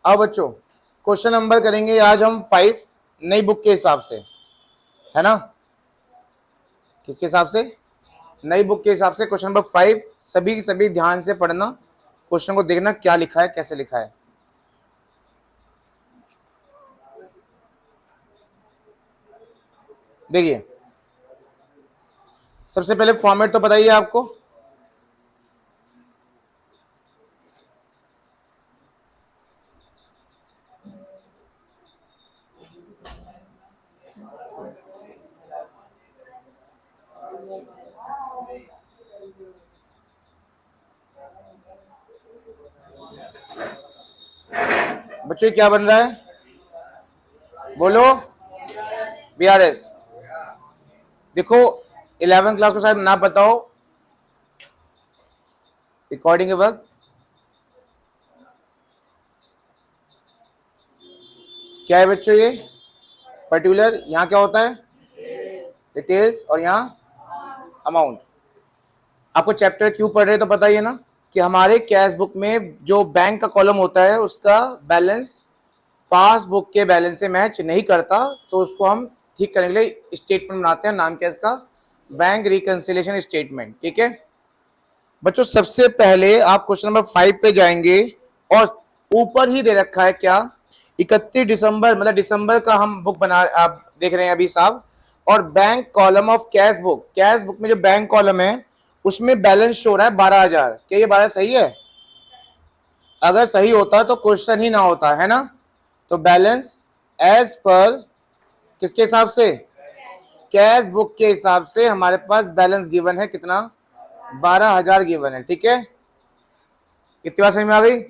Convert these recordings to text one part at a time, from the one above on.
अब बच्चों question number करेंगे आज हम 5 नई बुक के हिसाब से, है ना। किसके हिसाब से? नई बुक के हिसाब से क्वेश्चन नंबर 5। सभी की सभी ध्यान से पढ़ना, क्वेश्चन को देखना क्या लिखा है, कैसे लिखा है। देखिए सबसे पहले फॉर्मेट तो बताइए आपको। बच्चों क्या बन रहा है, बोलो। बीआरएस। देखो 11th क्लास को शायद ना पता हो, रिकॉर्डिंग के वक्त क्या है बच्चों, ये पर्टिकुलर यहाँ क्या होता है, डिटेल्स, और यहाँ अमाउंट। आपको चैप्टर क्यों पढ़ रहे हैं तो बताइए ना, कि हमारे कैश बुक में जो बैंक का कॉलम होता है उसका बैलेंस पासबुक के बैलेंस से मैच नहीं करता, तो उसको हम ठीक करने के लिए स्टेटमेंट बनाते हैं। नाम क्या है इसका? Bank reconciliation statement. ठीक है बच्चों, सबसे पहले आप क्वेश्चन नंबर 5 पे जाएंगे और ऊपर ही दे रखा है क्या, 31 दिसंबर, मतलब दिसंबर का हम बुक बना, आप देख रहे हैं अभी साहब। और bank column of cash book, cash book में जो बैंक कॉलम है उसमें बैलेंस शो रहा है 12,000। क्या ये 12 सही है? अगर सही होता तो क्वेश्चन ही ना होता, है ना। तो बैलेंस एज पर किसके हिसाब से? कैश बुक के हिसाब से हमारे पास बैलेंस गिवन है कितना? 12,000 गिवन है। ठीक है, कितनी बात समझ में आ गई?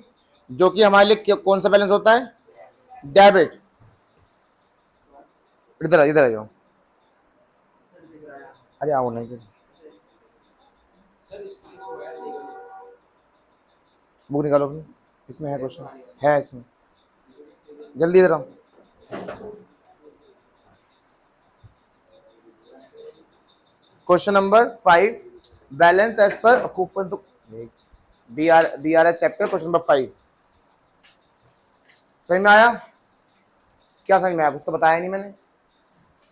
जो कि हमारे लिए कौन सा बैलेंस होता है? डेबिट। इधर इधर आ जाओ, अरे आओ नहीं, बुक निकालो अपनी, इसमें है क्वेश्चन, है इसमें, जल्दी इधर आओ। क्वेश्चन नंबर 5, बैलेंस एज पर कूपन, तो B R H chapter question number 5। समझ में आया? क्या समझ में आया? कुछ तो बताया नहीं मैंने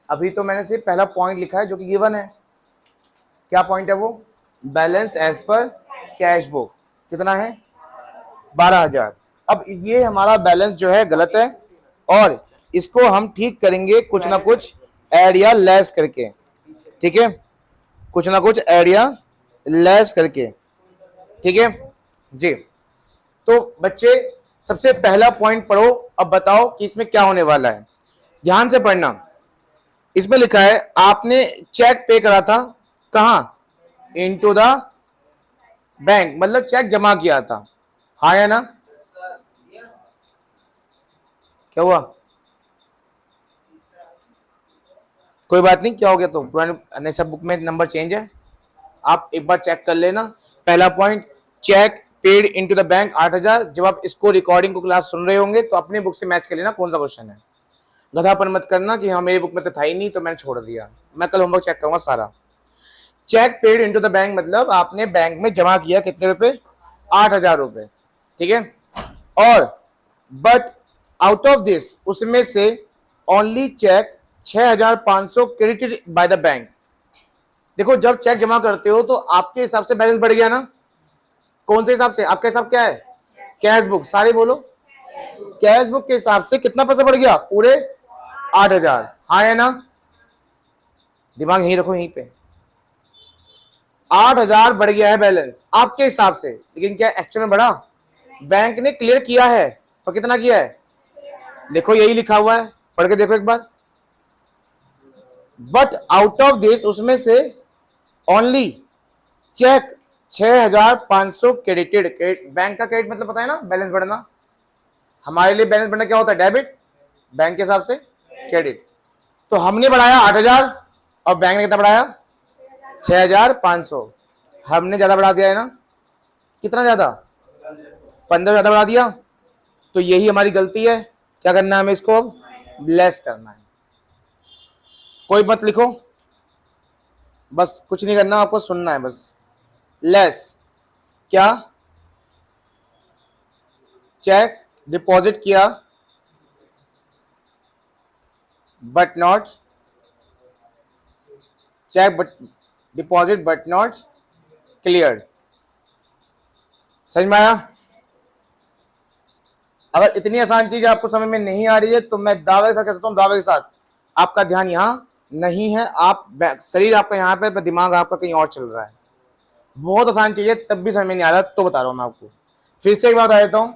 अभी, तो मैंने सिर्फ पहला पॉइंट लिखा है जो कि गिवन है। क्या पॉइंट है वो? Balance as per cash book कितना है? 12,000। अब ये हमारा बैलेंस जो है गलत है, और इसको हम ठीक करेंगे कुछ ना कुछ ऐड या लेस करके। ठीक है, कुछ ना कुछ ऐड या लेस करके। ठीक है जी। तो बच्चे सबसे पहला पॉइंट पढ़ो, अब बताओ कि इसमें क्या होने वाला है। ध्यान से पढ़ना। इसमें लिखा है आपने चेक पे करा था, कहां? इनटू द बैंक, मतलब चेक जमा किया था, हाँ या ना? क्या हुआ? कोई बात नहीं, क्या हो गया तो पुराने सब बुक में नंबर चेंज है, आप एक बार चेक कर लेना। पहला point, cheque paid into the bank 8,000। जब आप इसको रिकॉर्डिंग को क्लास सुन रहे होंगे तो अपनी बुक से मैच कर लेना कौन सा क्वेश्चन है। गधापन मत करना कि हाँ मेरी बुक में तो था ही नहीं तो मैंने छोड़ दिया, मैं कल होमवर्क चेक करूंगा सारा। Cheque paid into the bank मतलब आपने बैंक में जमा किया कितने रुपए? 8,000 रुपए। ठीक है, और बट आउट ऑफ दिस, उसमें से only cheque 6,500 credited by the bank. देखो जब चेक जमा करते हो तो आपके हिसाब से बैलेंस बढ़ गया ना। कौन से हिसाब से? आपका हिसाब क्या है? कैश बुक, सारे बोलो। कैश बुक के हिसाब से कितना पैसा बढ़ गया? पूरे 8,000, हाँ है ना। दिमाग यहीं रखो, यहीं पे 8,000 बढ़ गया है बैलेंस आपके हिसाब से, लेकिन क्या एक्चुअल में बढ़ा? बैंक ने क्लियर किया है तो कितना किया है? देखो यही लिखा हुआ है, पढ़ के देखो एक बार। बट आउट ऑफ दिस, उसमें से ओनली चेक 6,500 क्रेडिटेड। बैंक का क्रेडिट मतलब पता है ना, बैलेंस बढ़ना। हमारे लिए बैलेंस बढ़ना क्या होता है? डेबिट। बैंक के हिसाब से क्रेडिट। तो हमने बढ़ाया 8,000 और बैंक ने कितना बढ़ाया? 6,500। हमने ज्यादा बढ़ा दिया है ना। कितना ज्यादा? 15 ज्यादा बढ़ा दिया। तो यही हमारी गलती है। क्या करना है हमें? इसको अब लेस करना है। कोई मत लिखो, बस कुछ नहीं करना, आपको सुनना है बस। लेस क्या? चेक डिपॉजिट किया but not cheque, but deposit but not clear. समझ में आया? अगर इतनी आसान चीज आपको समझ में नहीं आ रही है तो मैं दावे के साथ कह सकता हूं, दावे के साथ आपका ध्यान यहां नहीं है, आप शरीर आपका यहाँ पे, दिमाग आपका कहीं और चल रहा है। बहुत आसान चीज है, तब भी समझ में नहीं आ रहा तो बता रहा हूं मैं आपको। फिर से एक बात आ जाता हूं,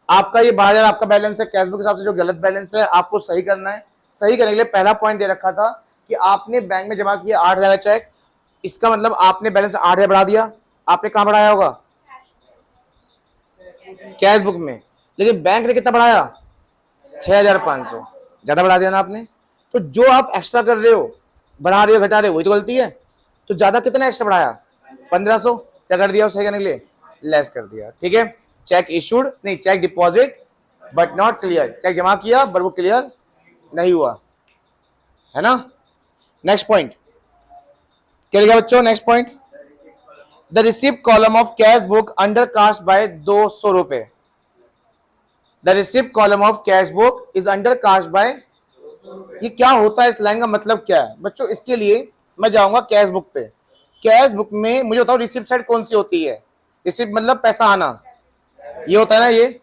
आपका ये 12,000 आपका बैलेंस है, कैशबुक के हिसाब से जो गलत बैलेंस है आपको सही करना है। सही करने के लिए पहला पॉइंट दे रखा था कि आपने बैंक में जमा किया 8,000 का चेक, इसका मतलब आपने बैलेंस 8,000 बढ़ा दिया। आपने कहां बढ़ाया होगा? कैशबुक में। लेकिन बैंक ने कितना बढ़ाया? 6,500। ज्यादा बढ़ा दिया ना आपने। तो जो आप एक्स्ट्रा कर रहे हो, बढ़ा रहे हो, घटा रहे हो, वही तो गलती है। तो ज्यादा कितना एक्स्ट्रा बढ़ाया? 1,500। क्या कर दिया? सही करने के लिए लेस कर दिया। ठीक है, चेक इशूड नहीं, cheque deposit but not clear. Cheque जमा किया बट वो क्लियर नहीं हुआ, है ना। नेक्स्ट पॉइंट क्या लिखा बच्चों? Next point, the receipt column of cash book under cast by 200 रुपए। The receipt column of cash book is under cast by, ये क्या होता है? इस लाइन का मतलब क्या है बच्चों? इसके लिए मैं जाऊंगा कैश बुक पे। कैश बुक में मुझे बताओ रिसिप्ट साइड कौन सी होती है? रिसिप्ट मतलब पैसा आना, ये होता है ना ये।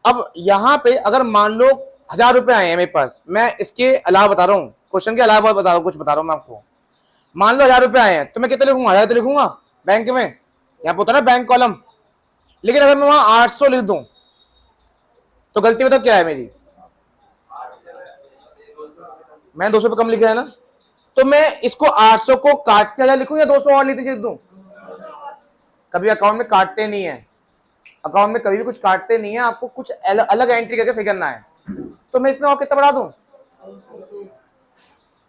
अब यहां पे अगर मान लो 1,000 रुपए आए हैं मेरे पास, मैं इसके अलावा बता रहा हूँ, क्वेश्चन के अलावा बता रहा हूँ, कुछ बता रहा हूँ मैं आपको। मान लो 1,000 रुपए आए हैं तो मैं कितने लिखूंगा? 1,000 तो लिखूंगा बैंक में, यहाँ पे होता है ना बैंक कॉलम। लेकिन अगर मैं वहां 800 लिख दूं तो गलती बताओ क्या है मेरी? मैंने 200 पे कम लिखा है ना। तो मैं इसको 800 को काट के 1,000 लिखूं या 200 और लिख दूं? कभी अकाउंट में काटते नहीं है, अकाउंट में कभी भी कुछ काटते नहीं है, आपको कुछ अलग एंट्री करके सही करना है। तो मैं इसमें और कितना बढ़ा दूं?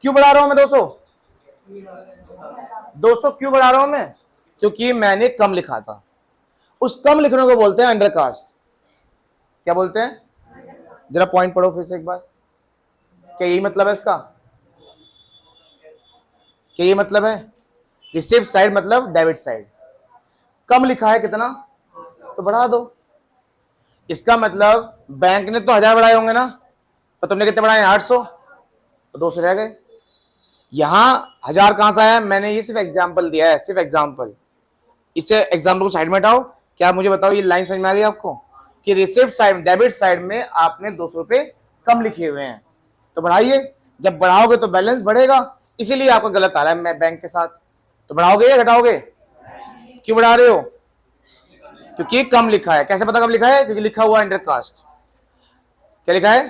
क्यों बढ़ा रहा हूं मैं 200? 200 क्यों बढ़ा रहा हूं मैं? क्योंकि मैंने कम लिखा था। उस कम लिखने को बोलते हैं अंडरकास्ट। क्या बोलते हैं? जरा पॉइंट पढ़ो फिर से एक बार। क्या यही मतलब है इसका? क्या ये मतलब है? रिसिप्ट साइड मतलब डेबिट साइड। कम लिखा है कितना तो बढ़ा दो। इसका मतलब बैंक ने तो 1,000 बढ़ाए होंगे ना, तो तुमने कितने बढ़ाए? 800, तो 200 रह गए। यहां 1,000 कहां से आया? मैंने ये सिर्फ एग्जाम्पल दिया है, सिर्फ एग्जाम्पल। इसे एग्जाम्पल को साइड में हटाओ। क्या मुझे बताओ, ये लाइन समझ में आ गई आपको कि रिसिप्ट साइड डेबिट साइड में आपने 200 रुपए कम लिखे हुए हैं, तो बढ़ाइए। जब बढ़ाओगे तो बैलेंस बढ़ेगा, इसीलिए आपका गलत आ रहा है मैं बैंक के साथ। तो बढ़ाओगे या घटाओगे? क्यों बढ़ा रहे हो? क्योंकि कम लिखा है। कैसे पता कम लिखा है? क्योंकि लिखा हुआ है अंडरकास्ट। क्या लिखा है?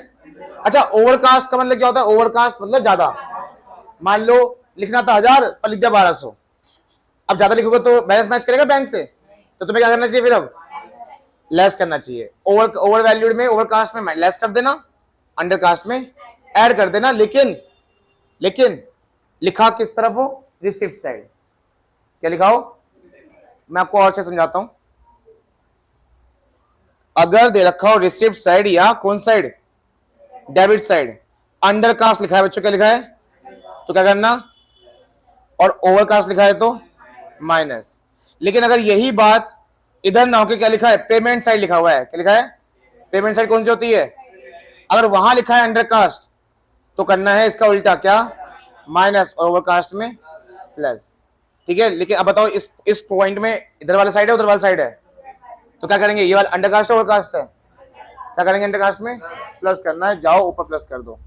अच्छा, ओवरकास्ट का मतलब क्या होता है? ओवरकास्ट मतलब ज्यादा। मान लो लिखना था 1,000 पर लिख दिया 1,200। अब ज्यादा लिखोगे तो बैलेंस मैच करेगा बैंक से, तो तुम्हें क्या करना चाहिए? फिर अब लेस करना चाहिए। ओवर वैल्यूड में, ओवरकास्ट में लेस कर देना, अंडरकास्ट में ऐड कर देना। लेकिन लेकिन लिखा किस तरफ हो? Receipt side. क्या लिखा हो? मैं आपको और से समझाता हूं। अगर दे रखा हो रिसिप्ट साइड या कौन साइड? Debit side. अंडरकास्ट लिखा है बच्चों, क्या लिखा है? तो क्या करना? और ओवरकास्ट लिखा है तो माइनस। लेकिन अगर यही बात इधर ना होके क्या लिखा है? पेमेंट साइड लिखा हुआ है। क्या लिखा है? पेमेंट साइड कौन सी होती है? अगर वहां लिखा है अंडरकास्ट तो करना है इसका उल्टा, क्या? माइनस, और ओवरकास्ट में प्लस। ठीक है, लेकिन अब बताओ इस पॉइंट में इधर वाला साइड है उधर वाला साइड है, तो क्या करेंगे? ये वाला अंडरकास्ट है ओवरकास्ट है, क्या करेंगे? अंडरकास्ट में प्लस करना है। जाओ ऊपर प्लस कर दो।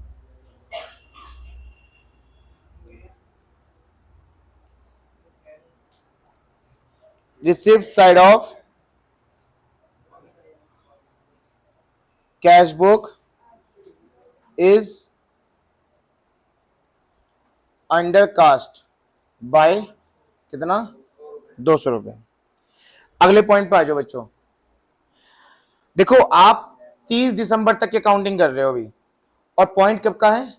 Receipt side of cash book is undercast bye कितना? 200 रुपए। अगले पॉइंट पे आ जाओ बच्चों। देखो आप 30 दिसंबर तक की काउंटिंग कर रहे हो अभी, और पॉइंट कब का है?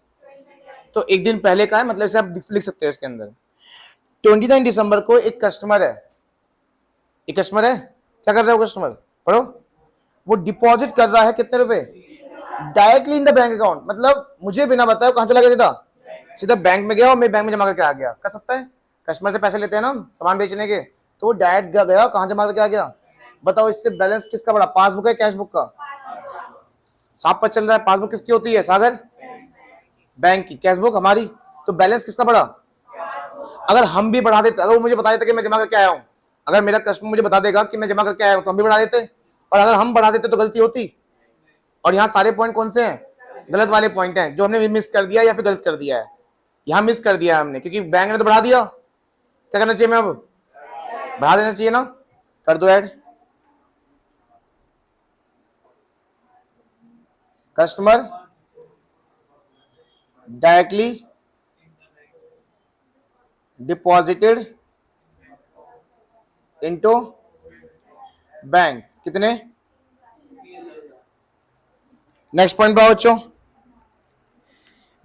तो एक दिन पहले का है, मतलब इसे आप लिख सकते हो इसके अंदर। 29 दिसंबर को एक कस्टमर है, एक कस्टमर है, क्या कर रहा है वो कस्टमर? पढ़ो। वो डिपॉजिट कर रहा है कितने रुपए? Directly in the bank account, मतलब मुझे बिना बताए कहां चला गया? सीधा सीधा बैंक में गया और मेरे बैंक में जमा करके आ गया। कर सकता है? कस्टमर से पैसे लेते हैं ना हम सामान बेचने के, तो वो डायरेक्ट गया, कहां जमा करके आ गया? बताओ इससे बैलेंस किसका बड़ा? पासबुक है कैश बुक का? साफ पता चल रहा है। पासबुक किसकी होती है सागर? बैंक की। कैशबुक हमारी। तो बैलेंस किसका बढ़ा? अगर हम भी बढ़ा देते, अगर वो मुझे बता देते कि मैं जमा करके आया हूं, अगर मेरा कस्टमर मुझे बता देगा कि मैं जमा करके आया हूं, तो हम भी बढ़ा देते। और अगर हम बढ़ा देते तो गलती होती। और यहाँ सारे पॉइंट कौन से हैं? गलत वाले पॉइंट हैं, जो हमने मिस कर दिया या फिर गलत कर दिया है। यहाँ मिस कर दिया हमने, क्योंकि बैंक ने तो बढ़ा दिया। क्या करना चाहिए? मैं अब बढ़ा देना चाहिए ना। कर दो add. Customer directly deposited into bank. कितने? नेक्स्ट पॉइंट पे बच्चों,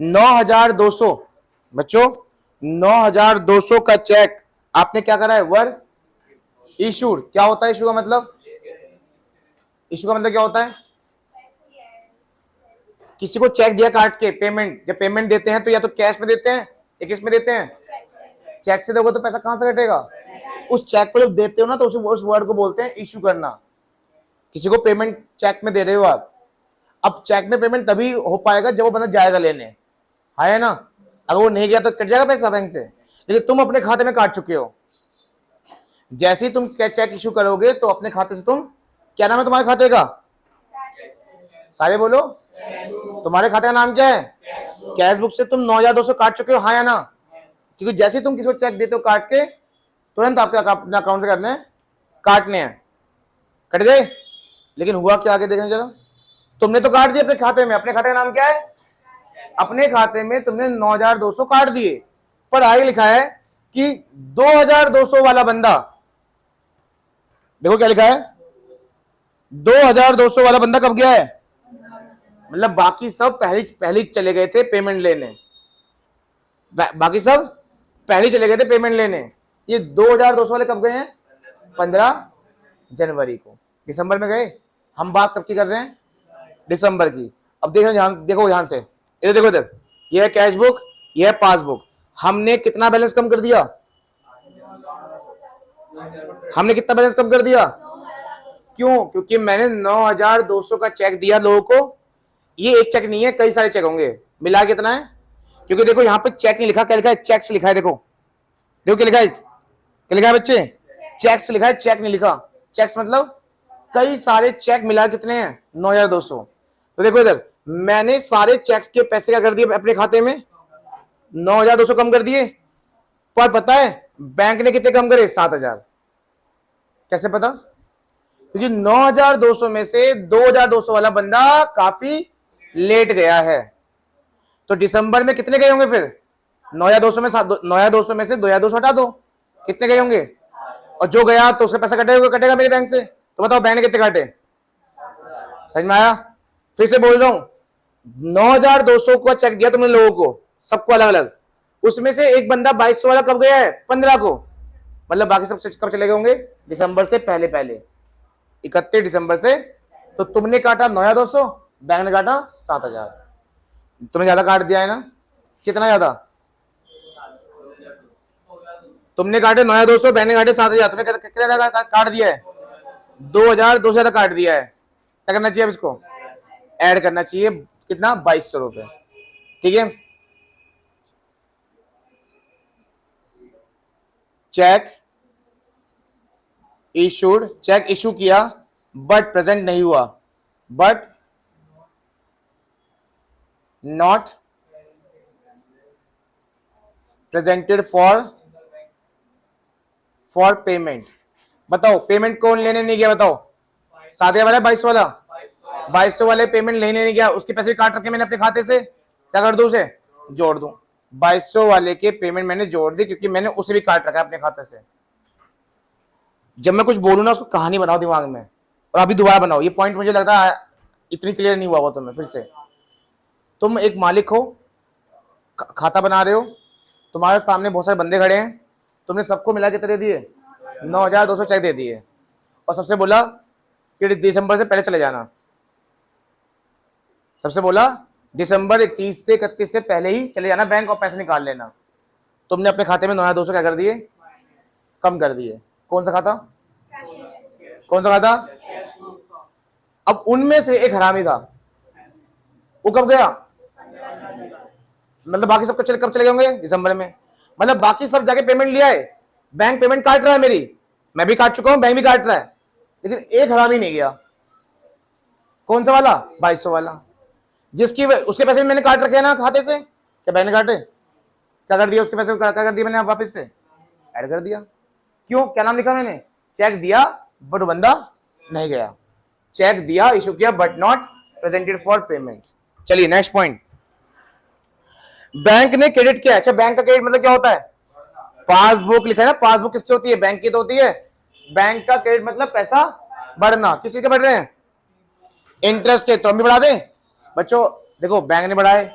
9,200 बच्चों, 9,200 का चेक आपने क्या करा है? वर इशूड। क्या होता है इशू का मतलब? इशू का मतलब क्या होता है? किसी को चेक दिया काट के, पेमेंट, जब पेमेंट देते हैं तो या तो कैश में देते हैं या किस में देते हैं? चेक से दोगे तो पैसा कहां से कटेगा? उस चेक को जब देते हो ना तो उस वर्ड को बोलते हैं इशू करना। किसी को पेमेंट चेक में दे रहे हो आप। अब चेक में पेमेंट तभी हो पाएगा जब वो बंदा जाएगा लेने, है ना। अगर वो नहीं गया तो कट जाएगा पैसा बैंक से। लेकिन तुम अपने खाते में काट चुके हो। जैसे ही तुम चेक इशू करोगे तो अपने खाते से तुम, क्या नाम है तुम्हारे खाते का? सारे बोलो। तुम्हारे खाते का नाम क्या है? कैश बुक से तुम 9,200 काट चुके हो, हाँ या ना? क्योंकि जैसे ही तुम किसी को चेक देते हो काट के, तुरंत आपके अपने अकाउंट से करने हैं, काटने हैं। कट गए। लेकिन हुआ क्या आगे देखने चलो। तुमने तो काट दिया अपने खाते में। अपने खाते का नाम क्या है? अपने खाते में तुमने 9,200 काट दिए, पर आगे लिखा है कि 2,200 वाला बंदा, देखो क्या लिखा है, 2,200 वाला बंदा कब गया है? मतलब बाकी सब पहले चले गए थे पेमेंट लेने। बाकी सब पहले चले गए थे पेमेंट लेने। ये 2,200 वाले कब गए हैं? 15 जनवरी को। दिसंबर में गए। हम बात कब की कर रहे हैं? दिसंबर की। अब देखो ध्यान से, इधर देखो, इधर ये है कैश बुक, ये है पासबुक। हमने कितना बैलेंस कम कर दिया? हमने कितना बैलेंस कम कर दिया? क्यों? क्योंकि मैंने 9,200 का चेक दिया लोगों को। ये एक चेक नहीं है, कई सारे चेक होंगे। मिला कितना है? क्योंकि देखो यहाँ पे चेक नहीं लिखा, क्या लिखा है? चेक्स लिखा है। देखो देखो क्या लिखा है? क्या लिखा है बच्चे? चेक्स लिखा है, चेक नहीं लिखा। चेक्स मतलब कई सारे चेक मिला कितने हैं? 9,200। तो देखो इधर, मैंने सारे चेक्स के पैसे क्या कर दिए अपने खाते में? 9,200 कम कर दिए। पर पता है बैंक ने कितने कम करे? 7,000। कैसे पता? क्योंकि 9,200 में से 2,200 वाला बंदा काफी लेट गया है। तो दिसंबर में कितने गए होंगे फिर? 9,200 में 9,200 में से 2,200 हटा दो, कितने गए होंगे? और जो गया तो उसका पैसा कटेगा मेरे बैंक से। तो बताओ बैंक ने कितने काटे? समझ में आया? फिर से बोल रहा हूं, 9,200 का चेक दिया तुमने लोगों को, सबको अलग अलग। उसमें से एक बंदा 2,200 वाला कब गया है? 15 को। मतलब बाकी सब कब चले गए होंगे? दिसंबर से पहले पहले, 31 दिसंबर से। तो तुमने काटा 9,200, बैंक ने काटा 7,000। तुमने ज्यादा काट दिया है ना। कितना ज्यादा? तुमने काटे 9,200, बैंक ने काटे 7,000। तुमने कितना ज्यादा काट दिया है? 2,200 ज्यादा काट दिया है। क्या करना चाहिए अब? इसको ऐड करना चाहिए। कितना? 2,200 रुपए। ठीक है। चेक इशूड, चेक इशू किया बट प्रेजेंट नहीं हुआ, but not presented for payment. बताओ पेमेंट कौन लेने नहीं गया? बताओ। सादे वाला 2,200 वाला, 2,200 वाले पेमेंट लेने नहीं गया, उसके पैसे काट रखे मैंने अपने खाते से। क्या कर दूं? उसे जोड़ दूं। 2,200 वाले के पेमेंट मैंने जोड़ दी, क्योंकि मैंने उसे भी काट रखा है अपने खाते से। जब मैं कुछ बोलूं ना, उसको कहानी बनाओ दिमाग में, और अभी दोबारा बनाओ। ये पॉइंट मुझे लगता है इतनी क्लियर नहीं हुआ वो तुम्हें। फिर से, तुम एक मालिक हो, खाता बना रहे हो, तुम्हारे सामने बहुत सारे बंदे खड़े हैं, तुमने सबको मिला के दे दिए 9,200 चेक दे दिए, और सबसे बोला कि दिसंबर से पहले चले जाना। सबसे बोला दिसंबर 30 से 31 से पहले ही चले जाना बैंक और पैसे निकाल लेना। तुमने अपने खाते में 9,200 क्या कर दिए? कम कर दिए। कौन सा खाता? कौन सा खाता? अब उनमें से एक हरामी था, वो कब गया? मतलब बाकी सब कब चले गए होंगे? दिसंबर में। मतलब बाकी सब जाके पेमेंट लिया है, बैंक पेमेंट काट रहा है मेरी, मैं भी काट चुका हूं, बैंक भी काट रहा है, लेकिन एक हरामी नहीं गया। कौन सा वाला? 2200 वाला, जिसकी उसके पैसे भी मैंने काट रखे हैं ना खाते से। क्या बैंक ने काटे? क्या कर दिया उसके पैसे? क्या कर दिया मैंने वापस से ऐड कर दिया। क्यों? क्या नाम लिखा मैंने? चेक दिया बट बंदा नहीं गया। चेक दिया, इशू किया, but not presented for payment. चलिए नेक्स्ट पॉइंट, बैंक ने क्रेडिट किया। अच्छा, बैंक का क्रेडिट मतलब क्या होता है? पासबुक लिखा है ना, पासबुक किसकी होती है? बैंक की तो होती है। बैंक का क्रेडिट मतलब पैसा बढ़ना। किसी के बढ़ रहे हैं? इंटरेस्ट के। तो हम भी बढ़ा दें बच्चों? देखो, बैंक ने बढ़ाए,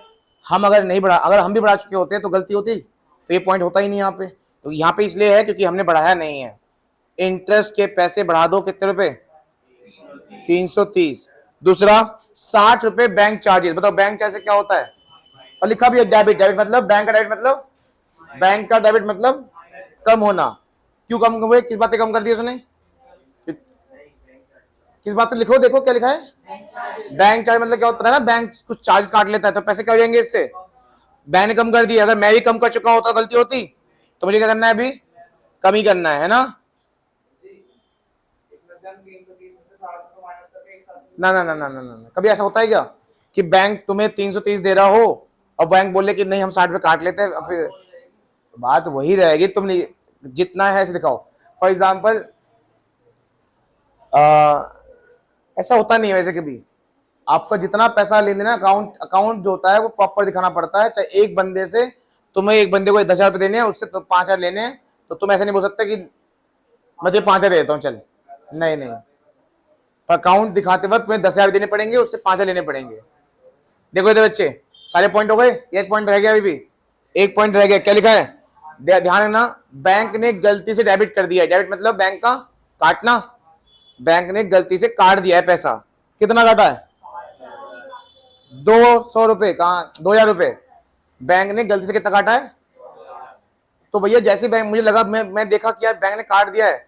हम अगर नहीं बढ़ा, अगर हम भी बढ़ा चुके होते तो गलती होती, तो ये पॉइंट होता ही नहीं यहाँ पे। तो यहाँ पे इसलिए है क्योंकि हमने बढ़ाया नहीं है। इंटरेस्ट के पैसे बढ़ा दो, कितने रुपए? 330। दूसरा, 60 रुपए बैंक चार्जेस। बताओ बैंक चार्जेस क्या होता है? और लिखा भी है डेबिट। डेबिट मतलब बैंक का डेबिट मतलब, बैंक का डेबिट मतलब कम होना। क्यों कम हुए? किस बातें कम कर दी उसने? किस बात पे? लिखो, देखो क्या लिखा है। बैंक चार्ज मतलब क्या होता है ना, बैंक कुछ चार्ज काट लेता है, तो पैसे क्या हो जाएंगे इससे? बैंक ने कम कर दिया। अगर मैं भी कम कर चुका होता, गलती होती, तो मुझे क्या करना है? अभी कम ही करना है ना? ना ना ना ना ना ना, कभी ऐसा होता है क्या कि बैंक तुम्हें 330 दे रहा हो और बैंक बोले कि नहीं हम 60 पे काट लेते हैं? फिर बात वही रहेगी, तुम जितना है ऐसे दिखाओ। फॉर एग्जाम्पल, ऐसा होता नहीं है वैसे कभी। आपका जितना पैसा लेन देना, अकाउंट अकाउंट जो होता है वो प्रॉपर दिखाना पड़ता है। चाहे एक बंदे से, तुम्हें एक बंदे को 10,000 रुपए देने हैं, उससे तो 5,000 लेने हैं, तो तुम ऐसे नहीं बोल सकते कि मैं तुझे 5,000 दे देता हूँ चल। नहीं नहीं, अकाउंट दिखाते वक्त तुम्हें 10,000 देने पड़ेंगे, उससे 5,000 लेने पड़ेंगे। देखो इधर बच्चे, सारे पॉइंट हो गए, एक पॉइंट रह गया अभी भी। एक पॉइंट रह गया, क्या लिखा है? ध्यान रखना, बैंक ने गलती से डेबिट कर दिया है। डेबिट मतलब बैंक का काटना। बैंक ने गलती से काट दिया है पैसा। कितना काटा है? 200 रुपए। कहा? 2,000 रुपए। बैंक ने गलती से कितना काटा है? तो भैया जैसे बैंक, मुझे लगा, मैं देखा कि यार बैंक ने काट दिया है,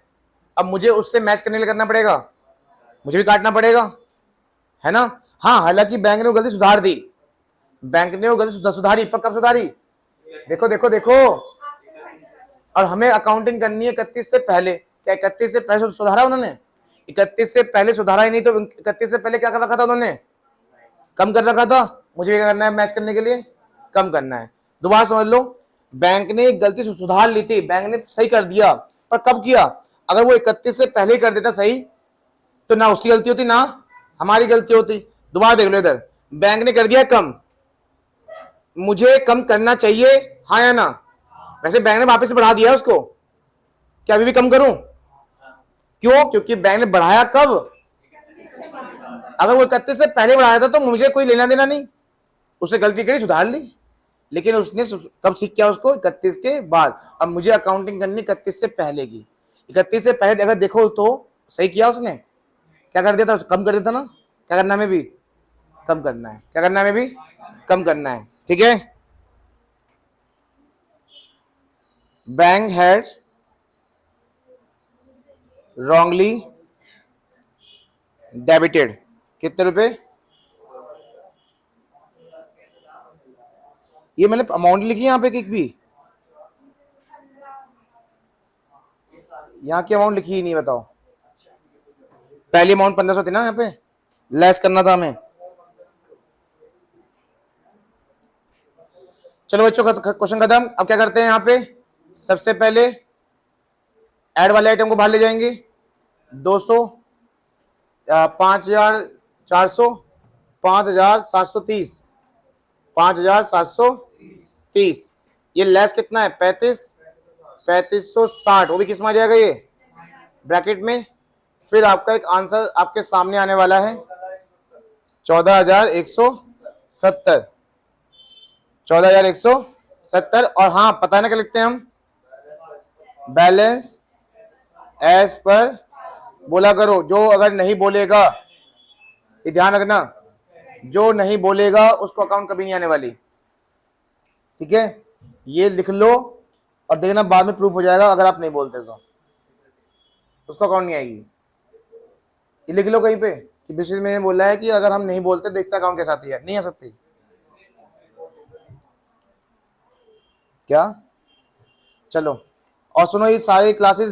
अब मुझे उससे मैच करने के लिए करना पड़ेगा, मुझे भी काटना पड़ेगा, है ना? हाँ, हालांकि बैंक ने वो गलती सुधार दी। बैंक ने वो गलती सुधारी, पर कब सुधारी? देखो देखो देखो, और हमें अकाउंटिंग करनी है 31 से पहले। क्या 31 से पहले सुधारा उन्होंने? 31 से पहले सुधारा ही नहीं, तो 31 से पहले क्या कर रखा था उन्होंने? कम कर रखा था। मुझे क्या करना है? मैच करने के लिए कम करना है। दोबारा समझ लो, बैंक ने एक गलती सुधार ली थी, बैंक ने सही कर दिया, पर कब किया? अगर वो 31 से पहले ही कर देता सही, तो ना उसकी गलती होती ना हमारी गलती होती। दोबारा देख लो इधर, बैंक ने कर दिया कम, मुझे कम करना चाहिए, हाँ या ना? वैसे बैंक ने वापस से बढ़ा दिया उसको, क्या अभी भी कम करूं? क्यों? क्योंकि बैंक ने बढ़ाया कब? अगर वो 31 से पहले बढ़ाया था तो मुझे कोई लेना देना नहीं, उसने गलती करी, सुधार ली। लेकिन उसने कब सीख किया? उसको 31 के बाद। अब मुझे अकाउंटिंग करनी 31 से पहले की। 31 से पहले अगर देखो तो सही किया उसने, क्या कर दिया था? कम कर देता ना। क्या करना है? हमें भी कम करना है। क्या करना है? हमें भी कम करना है। ठीक है, बैंक हैड रॉन्गली डेबिटेड कितने रुपए? ये मैंने अमाउंट लिखी यहाँ पे, किक भी यहाँ की अमाउंट लिखी ही नहीं। बताओ, पहली अमाउंट 1500 थी ना, यहाँ पे लेस करना था हमें। चलो बच्चों का क्वेश्चन खत्म। अब क्या करते हैं? यहाँ पे सबसे पहले ऐड वाले आइटम को बाहर ले जाएंगे। 200, 5,400, 5,730, 5,730। ये लेस कितना है? 35,60। वो भी किस में आ जाएगा? ये ब्रैकेट में। फिर आपका एक आंसर आपके सामने आने वाला है 14,170। 14,170। और हाँ, पता ना क्या लिखते हैं हम? बैलेंस एज पर बोला करो। जो अगर नहीं बोलेगा, ये ध्यान रखना, जो नहीं बोलेगा उसको अकाउंट कभी नहीं आने वाली। ठीक है, ये लिख लो और देखना बाद में प्रूफ हो जाएगा। अगर आप नहीं बोलते तो उसको अकाउंट नहीं आएगी। ये लिख लो कहीं पे, कि बिजनेस में बोला है कि अगर हम नहीं बोलते तो इतना अकाउंट कैसे आती है, नहीं आ सकती क्या? चलो और सुनो, ये सारी क्लासेस